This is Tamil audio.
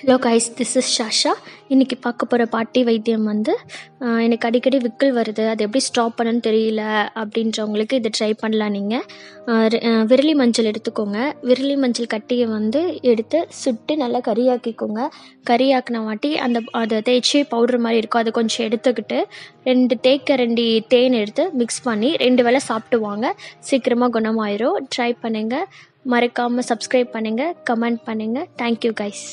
Hello guys, this is Shasha. இன்றைக்கி பார்க்க போகிற பாட்டி வைத்தியம் வந்து எனக்கு அடிக்கடி விக்கல் வருது, அது எப்படி ஸ்டாப் பண்ணணும்னு தெரியல அப்படின்றவங்களுக்கு இதை ட்ரை பண்ணலாம். நீங்கள் விரலி மஞ்சள் எடுத்துக்கோங்க. விரலி மஞ்சள் கட்டியை வந்து எடுத்து சுட்டு நல்லா கறியாக்கிக்கோங்க. கறியாக்கின வாட்டி அதை தேய்ச்சி பவுடர் மாதிரி இருக்கும், அதை கொஞ்சம் எடுத்துக்கிட்டு 2 தேக்கரண்டி தேன் எடுத்து மிக்ஸ் பண்ணி 2 வேளை சாப்பிட்டு வாங்க. சீக்கிரமாக குணமாயிரும். ட்ரை பண்ணுங்கள். மறக்காமல் சப்ஸ்கிரைப் பண்ணுங்கள், கமெண்ட் பண்ணுங்கள். Thank you guys.